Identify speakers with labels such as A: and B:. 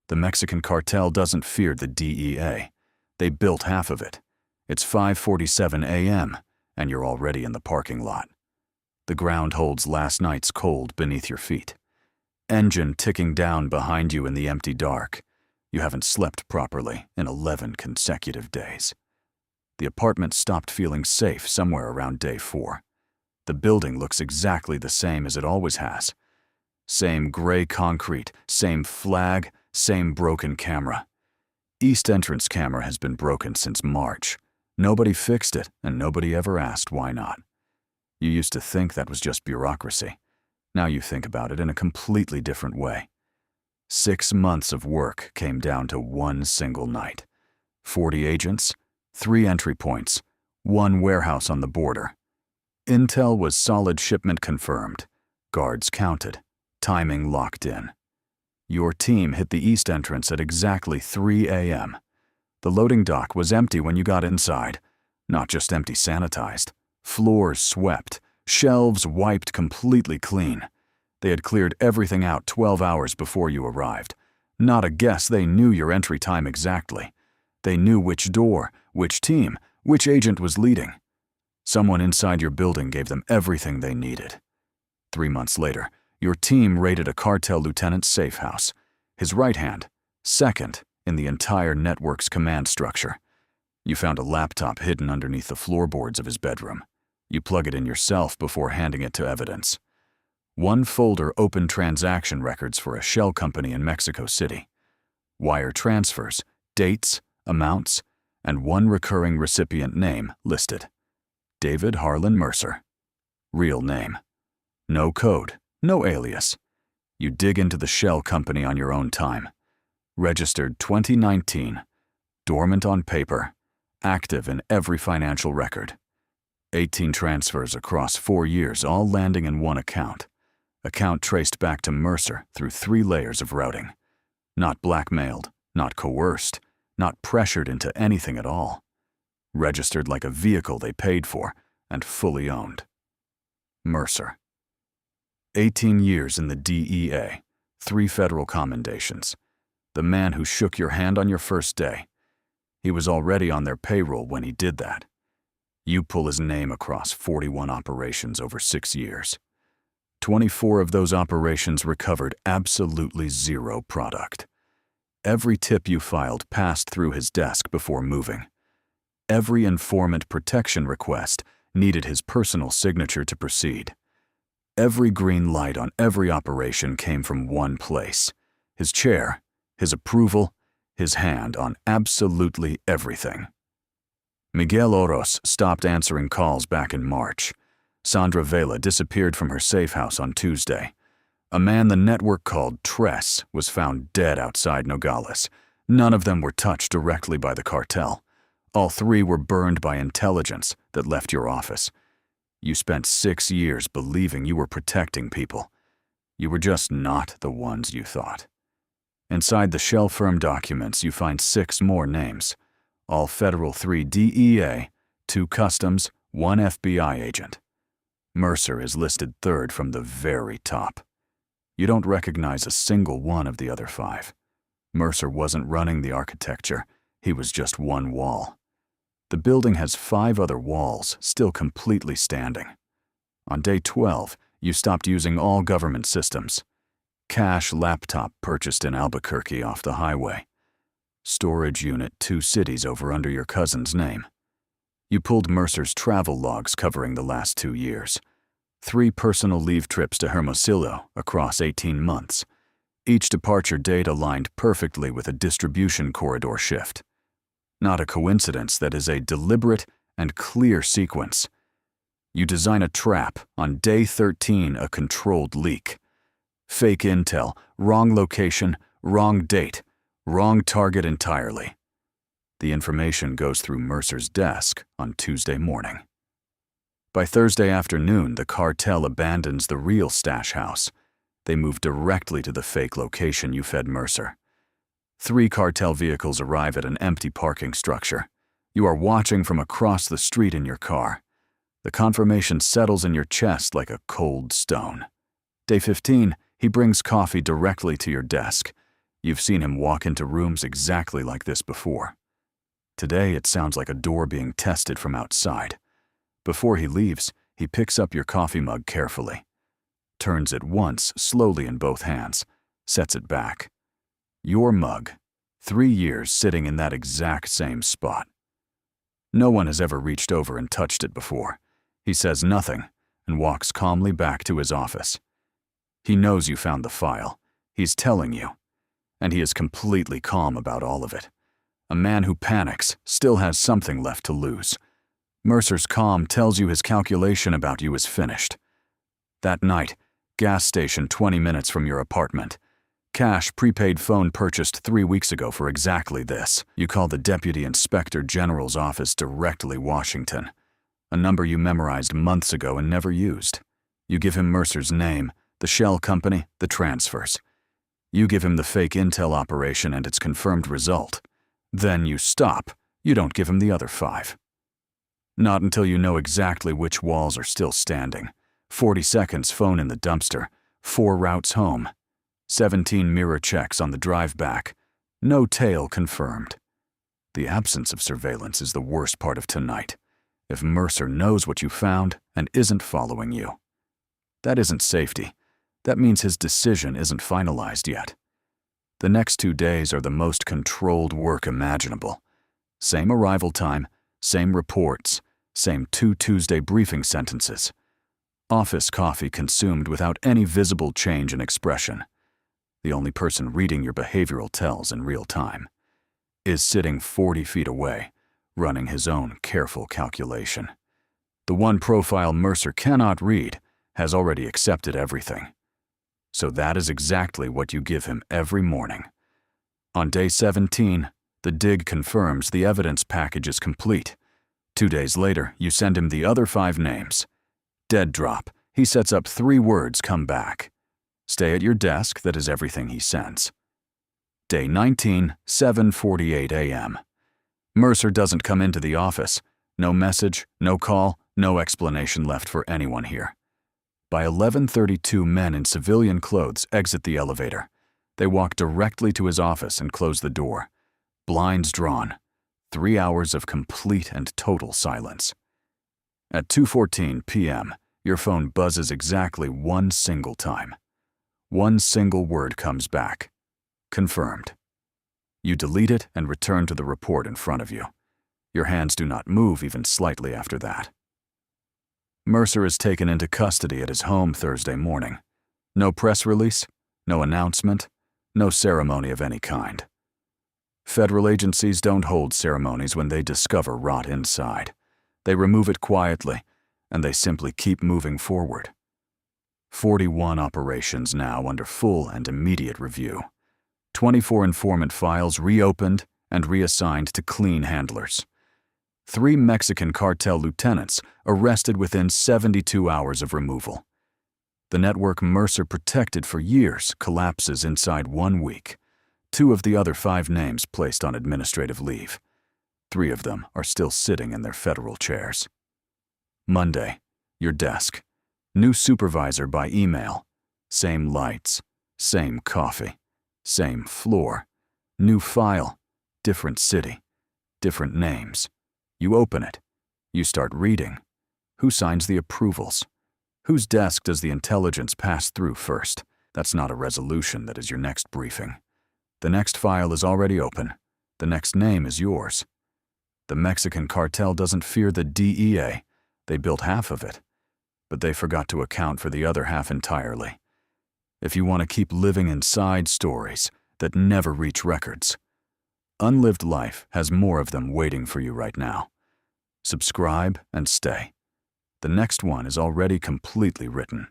A: The Mexican cartel doesn't fear the DEA. They built half of it. It's 5:47 a.m., and you're already in the parking lot. The ground holds last night's cold beneath your feet. Engine ticking down behind you in the empty dark. You haven't slept properly in 11 consecutive days. The apartment stopped feeling safe somewhere around day 4. The building looks exactly the same as it always has. Same gray concrete, same flag, same broken camera. East entrance camera has been broken since March. Nobody fixed it, and nobody ever asked why not. You used to think that was just bureaucracy. Now you think about it in a completely different way. 6 months of work came down to one single night. 40 agents, 3 entry points, 1 warehouse on the border. Intel was solid shipment confirmed. Guards counted. Timing locked in. Your team hit the east entrance at exactly 3 a.m. The loading dock was empty when you got inside. Not just empty, sanitized. Floors swept. Shelves wiped completely clean. They had cleared everything out 12 hours before you arrived. Not a guess, they knew your entry time exactly. They knew which door, which team, which agent was leading. Someone inside your building gave them everything they needed. 3 months later, your team raided a cartel lieutenant's safe house. His right hand, second in the entire network's command structure. You found a laptop hidden underneath the floorboards of his bedroom. You plug it in yourself before handing it to evidence. 1 folder opened transaction records for a shell company in Mexico City. Wire transfers, dates, amounts, and 1 recurring recipient name listed. David Harlan Mercer. Real name. No code, no alias. You dig into the shell company on your own time. Registered 2019. Dormant on paper. Active in every financial record. 18 transfers across 4 years, all landing in 1 account. Account traced back to Mercer through 3 layers of routing. Not blackmailed, not coerced, not pressured into anything at all. Registered like a vehicle they paid for and fully owned. Mercer. 18 years in the DEA, 3 federal commendations. The man who shook your hand on your first day. He was already on their payroll when he did that. You pull his name across 41 operations over 6 years. 24 of those operations recovered absolutely 0 product. Every tip you filed passed through his desk before moving. Every informant protection request needed his personal signature to proceed. Every green light on every operation came from one place: his chair, his approval, his hand on absolutely everything. Miguel Oros stopped answering calls back in March. Sandra Vela disappeared from her safe house on Tuesday. A man the network called Tress was found dead outside Nogales. None of them were touched directly by the cartel. All 3 were burned by intelligence that left your office. You spent 6 years believing you were protecting people. You were just not the ones you thought. Inside the shell firm documents, you find 6 more names. All federal, 3 DEA, 2 customs, 1 FBI agent. Mercer is listed 3rd from the very top. You don't recognize a single one of the other 5. Mercer wasn't running the architecture. He was just one wall. The building has 5 other walls, still completely standing. On day 12, you stopped using all government systems. Cash laptop purchased in Albuquerque off the highway. Storage unit 2 cities over under your cousin's name. You pulled Mercer's travel logs covering the last 2 years. 3 personal leave trips to Hermosillo across 18 months. Each departure date aligned perfectly with a distribution corridor shift. Not a coincidence, that is a deliberate and clear sequence. You design a trap, on day 13 a controlled leak. Fake intel, wrong location, wrong date, wrong target entirely. The information goes through Mercer's desk on Tuesday morning. By Thursday afternoon, the cartel abandons the real stash house. They move directly to the fake location you fed Mercer. 3 cartel vehicles arrive at an empty parking structure. You are watching from across the street in your car. The confirmation settles in your chest like a cold stone. Day 15, he brings coffee directly to your desk. You've seen him walk into rooms exactly like this before. Today, it sounds like a door being tested from outside. Before he leaves, he picks up your coffee mug carefully, turns it once slowly in both hands, sets it back. Your mug, 3 years sitting in that exact same spot. No one has ever reached over and touched it before. He says nothing and walks calmly back to his office. He knows you found the file. He's telling you. And he is completely calm about all of it. A man who panics still has something left to lose. Mercer's calm tells you his calculation about you is finished. That night, gas station 20 minutes from your apartment. Cash prepaid phone purchased 3 weeks ago for exactly this. You call the Deputy Inspector General's office directly Washington, a number you memorized months ago and never used. You give him Mercer's name, the shell company, the transfers. You give him the fake intel operation and its confirmed result. Then you stop. You don't give him the other 5. Not until you know exactly which walls are still standing. 40 seconds phone in the dumpster, 4 routes home, 17 mirror checks on the drive back, no tail confirmed. The absence of surveillance is the worst part of tonight. If Mercer knows what you found and isn't following you. That isn't safety. That means his decision isn't finalized yet. The next 2 days are the most controlled work imaginable. Same arrival time, same reports, same 2 Tuesday briefing sentences. Office coffee consumed without any visible change in expression. The only person reading your behavioral tells in real time is sitting 40 feet away, running his own careful calculation. The one profile Mercer cannot read has already accepted everything. So that is exactly what you give him every morning. On day 17, the dig confirms the evidence package is complete. 2 days later, you send him the other 5 names. Dead drop. He sets up 3 words come back. Stay at your desk, that is everything he sends. Day 19, 7:48 a.m. Mercer doesn't come into the office. No message, no call, no explanation left for anyone here. By 11:32, men in civilian clothes exit the elevator. They walk directly to his office and close the door. Blinds drawn. 3 hours of complete and total silence. At 2:14 p.m., your phone buzzes exactly 1 single time. 1 single word comes back. Confirmed. You delete it and return to the report in front of you. Your hands do not move even slightly after that. Mercer is taken into custody at his home Thursday morning. No press release, no announcement, no ceremony of any kind. Federal agencies don't hold ceremonies when they discover rot inside. They remove it quietly, and they simply keep moving forward. 41 operations now under full and immediate review. 24 informant files reopened and reassigned to clean handlers. 3 Mexican cartel lieutenants arrested within 72 hours of removal. The network Mercer protected for years collapses inside 1 week. 2 of the other 5 names placed on administrative leave. 3 of them are still sitting in their federal chairs. Monday, your desk. New supervisor by email. Same lights, same coffee, same floor. New file, different city, different names. You open it. You start reading. Who signs the approvals? Whose desk does the intelligence pass through first? That's not a resolution, that is your next briefing. The next file is already open. The next name is yours. The Mexican cartel doesn't fear the DEA. They built half of it, but they forgot to account for the other half entirely. If you want to keep living inside stories that never reach records, Unlived Life has more of them waiting for you right now. Subscribe and stay. The next one is already completely written.